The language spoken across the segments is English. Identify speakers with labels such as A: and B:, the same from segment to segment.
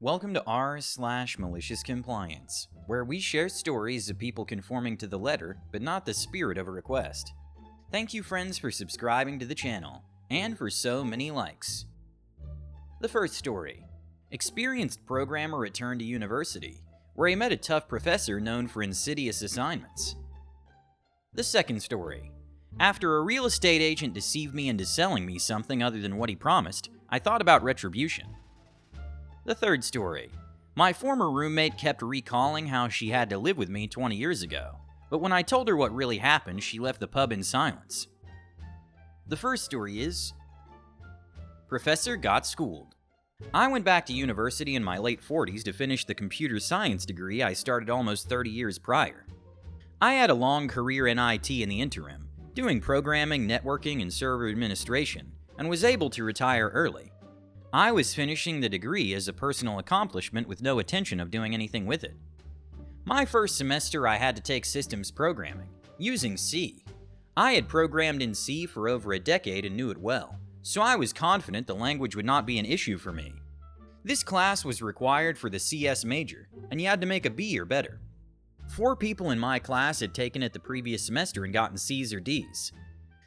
A: Welcome to r/MaliciousCompliance, where we share stories of people conforming to the letter, but not the spirit of a request. Thank you friends for subscribing to the channel, and for so many likes. The first story. Experienced programmer returned to university, where he met a tough professor known for insidious assignments. The second story. After a real estate agent deceived me into selling me something other than what he promised, I thought about retribution. The third story. My former roommate kept recalling how she had to live with me 20 years ago, but when I told her what really happened, she left the pub in silence. The first story is, Professor got schooled. I went back to university in my late 40s to finish the computer science degree I started almost 30 years prior. I had a long career in IT in the interim, doing programming, networking, and server administration, and was able to retire early. I was finishing the degree as a personal accomplishment with no intention of doing anything with it. My first semester I had to take systems programming, using C. I had programmed in C for over a decade and knew it well, so I was confident the language would not be an issue for me. This class was required for the CS major, and you had to make a B or better. 4 people in my class had taken it the previous semester and gotten C's or D's.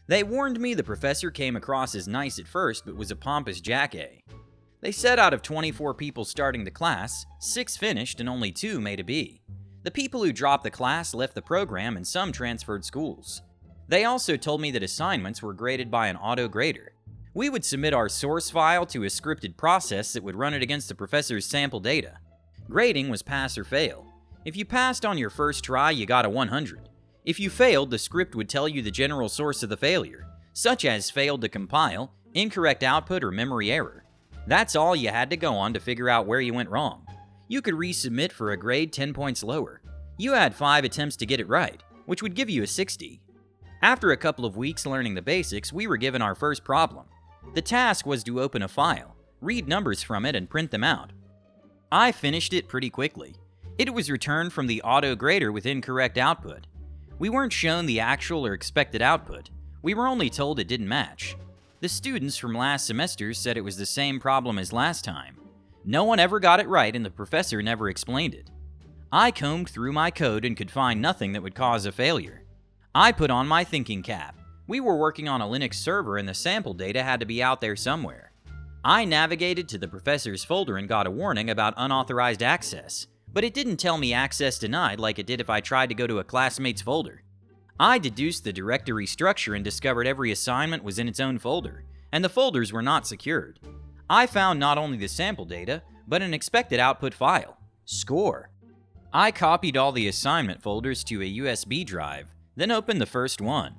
A: They warned me the professor came across as nice at first, but was a pompous jack-A. They said out of 24 people starting the class, 6 finished and only 2 made a B. The people who dropped the class left the program and some transferred schools. They also told me that assignments were graded by an auto-grader. We would submit our source file to a scripted process that would run it against the professor's sample data. Grading was pass or fail. If you passed on your first try, you got a 100. If you failed, the script would tell you the general source of the failure, such as failed to compile, incorrect output, or memory error. That's all you had to go on to figure out where you went wrong. You could resubmit for a grade 10 points lower. You had 5 attempts to get it right, which would give you a 60. After a couple of weeks learning the basics, we were given our first problem. The task was to open a file, read numbers from it, and print them out. I finished it pretty quickly. It was returned from the auto-grader with incorrect output. We weren't shown the actual or expected output. We were only told it didn't match. The students from last semester said it was the same problem as last time. No one ever got it right and the professor never explained it. I combed through my code and could find nothing that would cause a failure. I put on my thinking cap. We were working on a Linux server and the sample data had to be out there somewhere. I navigated to the professor's folder and got a warning about unauthorized access, but it didn't tell me access denied like it did if I tried to go to a classmate's folder. I deduced the directory structure and discovered every assignment was in its own folder, and the folders were not secured. I found not only the sample data, but an expected output file, score. I copied all the assignment folders to a USB drive, then opened the first one.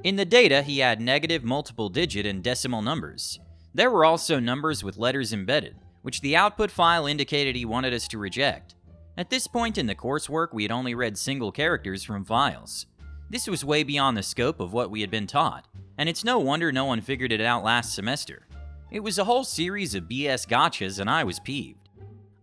A: In the data, he had negative multiple digit and decimal numbers. There were also numbers with letters embedded, which the output file indicated he wanted us to reject. At this point in the coursework, we had only read single characters from files. This was way beyond the scope of what we had been taught, and it's no wonder no one figured it out last semester. It was a whole series of BS gotchas and I was peeved.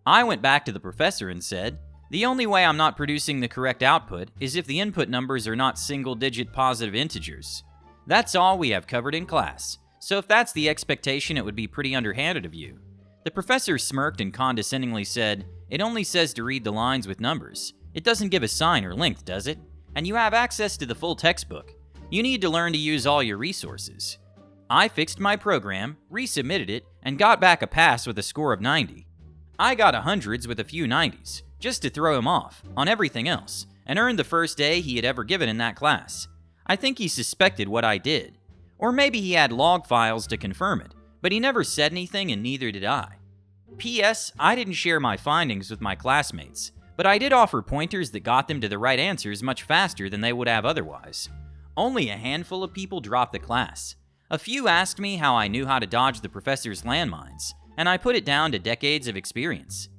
A: I went back to the professor and said, the only way I'm not producing the correct output is if the input numbers are not single-digit positive integers. That's all we have covered in class, so if that's the expectation, it would be pretty underhanded of you. The professor smirked and condescendingly said, it only says to read the lines with numbers. It doesn't give a sign or length, does it? And you have access to the full textbook. You need to learn to use all your resources. I fixed my program, resubmitted it, and got back a pass with a score of 90. I got 100s with a few 90s, just to throw him off, on everything else, and earned the first A he had ever given in that class. I think he suspected what I did. Or maybe he had log files to confirm it, but he never said anything and neither did I. P.S. I didn't share my findings with my classmates, but I did offer pointers that got them to the right answers much faster than they would have otherwise. Only a handful of people dropped the class. A few asked me how I knew how to dodge the professor's landmines, and I put it down to decades of experience.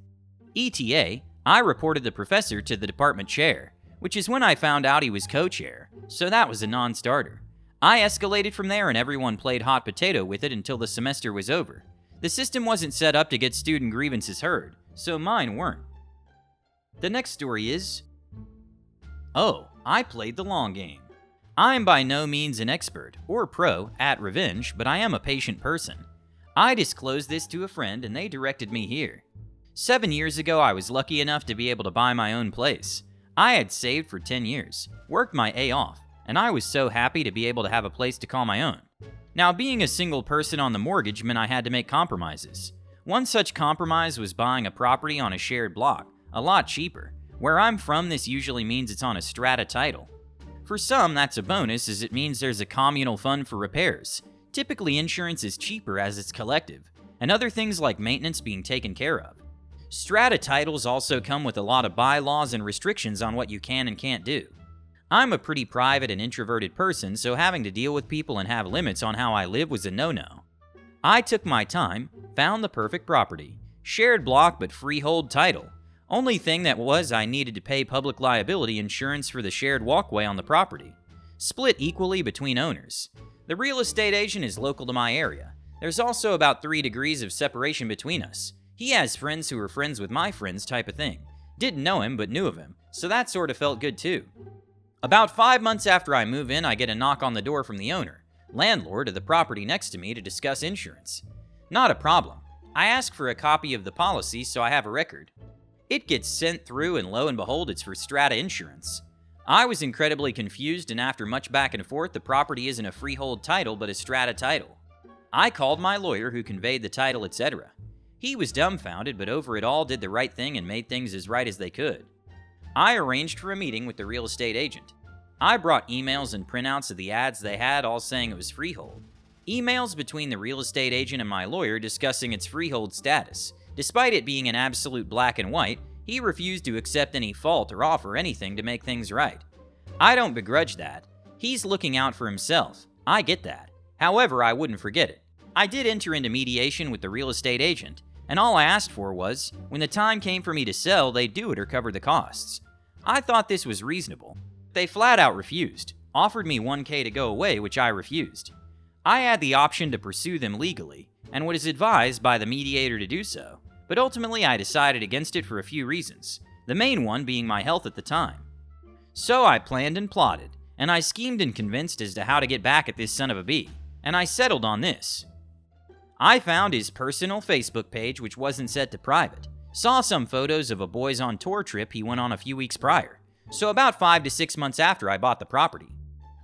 A: ETA, I reported the professor to the department chair, which is when I found out he was co-chair, so that was a non-starter. I escalated from there and everyone played hot potato with it until the semester was over. The system wasn't set up to get student grievances heard, so mine weren't. The next story is, oh, I played the long game. I'm by no means an expert or pro at revenge, but I am a patient person. I disclosed this to a friend and they directed me here. 7 years ago, I was lucky enough to be able to buy my own place. I had saved for 10 years, worked my A off, and I was so happy to be able to have a place to call my own. Now, being a single person on the mortgage meant I had to make compromises. One such compromise was buying a property on a shared block, a lot cheaper. Where I'm from, this usually means it's on a strata title. For some, that's a bonus, as it means there's a communal fund for repairs. Typically, insurance is cheaper as it's collective, and other things like maintenance being taken care of. Strata titles also come with a lot of bylaws and restrictions on what you can and can't do. I'm a pretty private and introverted person, so having to deal with people and have limits on how I live was a no-no. I took my time, found the perfect property. Shared block but freehold title. Only thing that was I needed to pay public liability insurance for the shared walkway on the property. Split equally between owners. The real estate agent is local to my area. There's also about 3 degrees of separation between us. He has friends who are friends with my friends type of thing. Didn't know him but knew of him, so that sort of felt good too. About 5 months after I move in, I get a knock on the door from the owner, landlord of the property next to me, to discuss insurance. Not a problem. I ask for a copy of the policy so I have a record. It gets sent through and lo and behold, it's for strata insurance. I was incredibly confused, and after much back and forth, the property isn't a freehold title but a strata title. I called my lawyer who conveyed the title, etc. He was dumbfounded, but over it all did the right thing and made things as right as they could. I arranged for a meeting with the real estate agent. I brought emails and printouts of the ads they had, all saying it was freehold. Emails between the real estate agent and my lawyer discussing its freehold status. Despite it being an absolute black and white, he refused to accept any fault or offer anything to make things right. I don't begrudge that. He's looking out for himself. I get that. However, I wouldn't forget it. I did enter into mediation with the real estate agent, and all I asked for was, when the time came for me to sell, they'd do it or cover the costs. I thought this was reasonable. They flat out refused, offered me $1,000 to go away, which I refused. I had the option to pursue them legally, and was advised by the mediator to do so, but ultimately I decided against it for a few reasons, the main one being my health at the time. So I planned and plotted, and I schemed and convinced as to how to get back at this son of a bee, and I settled on this. I found his personal Facebook page, which wasn't set to private, saw some photos of a boys on tour trip he went on a few weeks prior, so about 5 to 6 months after I bought the property.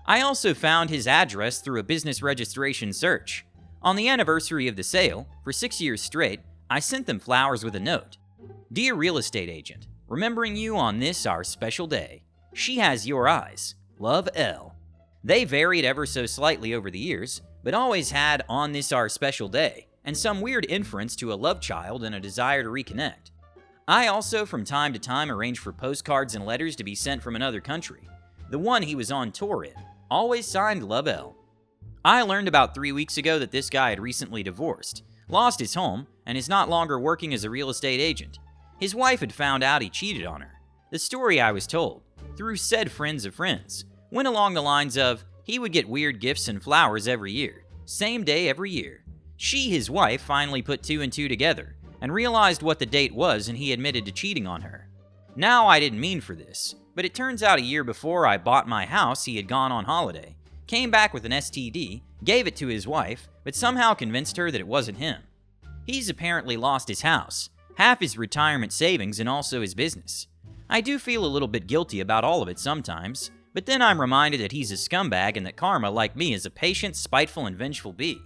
A: I also found his address through a business registration search. On the anniversary of the sale, for 6 years straight, I sent them flowers with a note. Dear real estate agent, remembering you on this our special day. She has your eyes. Love, L. They varied ever so slightly over the years, but always had on this our special day, and some weird inference to a love child and a desire to reconnect. I also from time to time arranged for postcards and letters to be sent from another country. The one he was on tour in, always signed Love L. I learned about 3 weeks ago that this guy had recently divorced, lost his home, and is not longer working as a real estate agent. His wife had found out he cheated on her. The story I was told, through said friends of friends, went along the lines of, he would get weird gifts and flowers every year, same day every year. She, his wife, finally put 2 and 2 together, and realized what the date was, and he admitted to cheating on her. Now, I didn't mean for this, but it turns out a year before I bought my house, he had gone on holiday, came back with an STD, gave it to his wife, but somehow convinced her that it wasn't him. He's apparently lost his house, half his retirement savings, and also his business. I do feel a little bit guilty about all of it sometimes, but then I'm reminded that he's a scumbag and that karma, like me, is a patient, spiteful, and vengeful bee.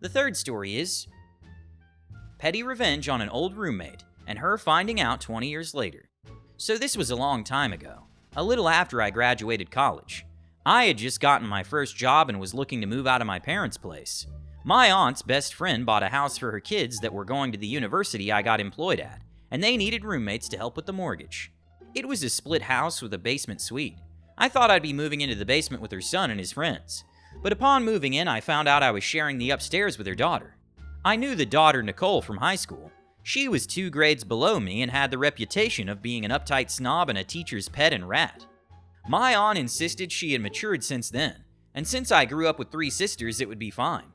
A: The third story is petty revenge on an old roommate and her finding out 20 years later. So this was a long time ago, a little after I graduated college. I had just gotten my first job and was looking to move out of my parents' place. My aunt's best friend bought a house for her kids that were going to the university I got employed at, and they needed roommates to help with the mortgage. It was a split house with a basement suite. I thought I'd be moving into the basement with her son and his friends, but upon moving in, I found out I was sharing the upstairs with her daughter. I knew the daughter, Nicole, from high school. She was 2 grades below me and had the reputation of being an uptight snob and a teacher's pet and rat. My aunt insisted she had matured since then, and since I grew up with 3 sisters, it would be fine.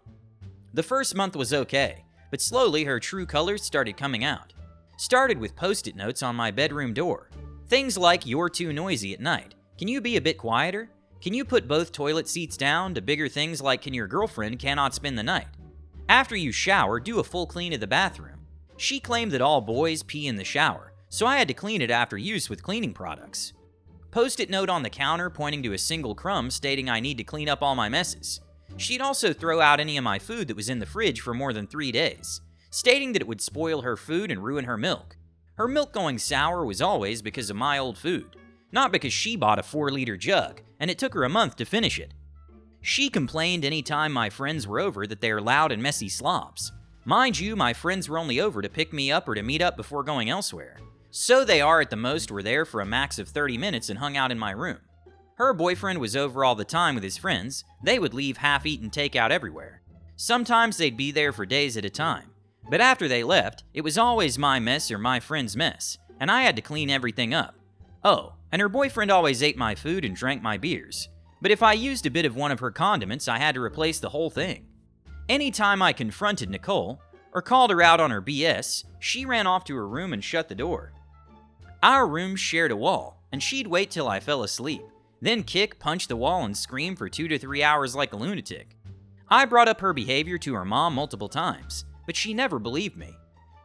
A: The first month was okay, but slowly her true colors started coming out. Started with post-it notes on my bedroom door. Things like, "You're too noisy at night. Can you be a bit quieter? Can you put both toilet seats down?" to bigger things like, "Can your girlfriend cannot spend the night? After you shower, do a full clean of the bathroom. She claimed that all boys pee in the shower, so I had to clean it after use with cleaning products. Post-it note on the counter pointing to a single crumb stating I need to clean up all my messes. She'd also throw out any of my food that was in the fridge for more than 3 days, stating that it would spoil her food and ruin her milk. Her milk going sour was always because of my old food, not because she bought a 4-liter jug and it took her a month to finish it. She complained anytime my friends were over that they are loud and messy slobs. Mind you, my friends were only over to pick me up or to meet up before going elsewhere. So they are at the most were there for a max of 30 minutes and hung out in my room. Her boyfriend was over all the time with his friends. They would leave half-eaten takeout everywhere. Sometimes they'd be there for days at a time. But after they left, it was always my mess or my friend's mess, and I had to clean everything up. Oh, and her boyfriend always ate my food and drank my beers. But if I used a bit of one of her condiments, I had to replace the whole thing. Anytime I confronted Nicole, or called her out on her BS, she ran off to her room and shut the door. Our rooms shared a wall, and she'd wait till I fell asleep, then kick, punch the wall, and scream for 2 to 3 hours like a lunatic. I brought up her behavior to her mom multiple times, but she never believed me.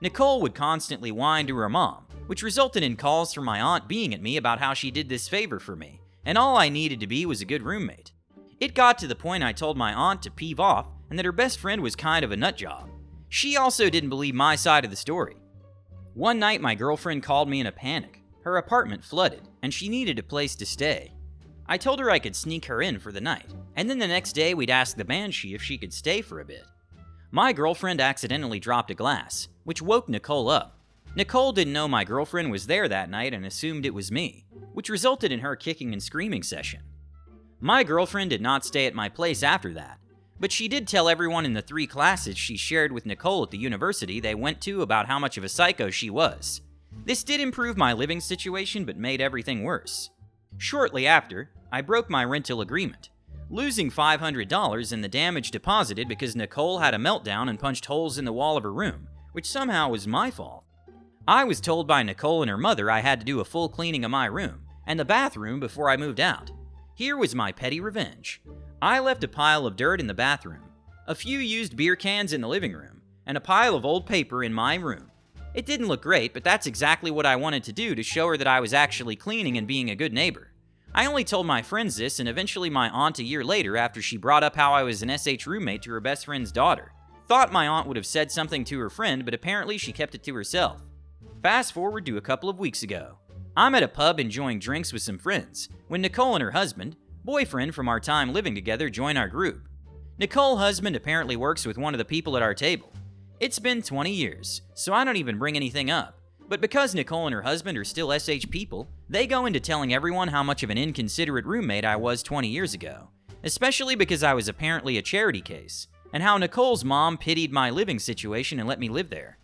A: Nicole would constantly whine to her mom, which resulted in calls from my aunt being at me about how she did this favor for me, and all I needed to be was a good roommate. It got to the point I told my aunt to peeve off and that her best friend was kind of a nut job. She also didn't believe my side of the story. One night my girlfriend called me in a panic. Her apartment flooded, and she needed a place to stay. I told her I could sneak her in for the night, and then the next day we'd ask the Banshee if she could stay for a bit. My girlfriend accidentally dropped a glass, which woke Nicole up. Nicole didn't know my girlfriend was there that night and assumed it was me, which resulted in her kicking and screaming session. My girlfriend did not stay at my place after that, but she did tell everyone in the 3 classes she shared with Nicole at the university they went to about how much of a psycho she was. This did improve my living situation but made everything worse. Shortly after, I broke my rental agreement, losing $500 in the damage deposited because Nicole had a meltdown and punched holes in the wall of her room, which somehow was my fault. I was told by Nicole and her mother I had to do a full cleaning of my room and the bathroom before I moved out. Here was my petty revenge. I left a pile of dirt in the bathroom, a few used beer cans in the living room, and a pile of old paper in my room. It didn't look great, but that's exactly what I wanted to do to show her that I was actually cleaning and being a good neighbor. I only told my friends this, and eventually my aunt a year later after she brought up how I was an SH roommate to her best friend's daughter. Thought my aunt would have said something to her friend, but apparently she kept it to herself. Fast forward to a couple of weeks ago. I'm at a pub enjoying drinks with some friends, when Nicole and her husband, boyfriend from our time living together, join our group. Nicole's husband apparently works with one of the people at our table. It's been 20 years, so I don't even bring anything up. But because Nicole and her husband are still SH people, they go into telling everyone how much of an inconsiderate roommate I was 20 years ago, especially because I was apparently a charity case, and how Nicole's mom pitied my living situation and let me live there.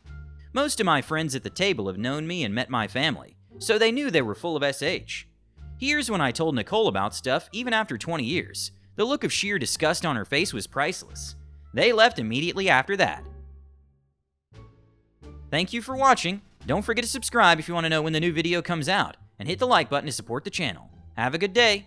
A: Most of my friends at the table have known me and met my family, so they knew they were full of SH. Here's when I told Nicole about stuff, even after 20 years. The look of sheer disgust on her face was priceless. They left immediately after that. Thank you for watching. Don't forget to subscribe if you want to know when the new video comes out, and hit the like button to support the channel. Have a good day.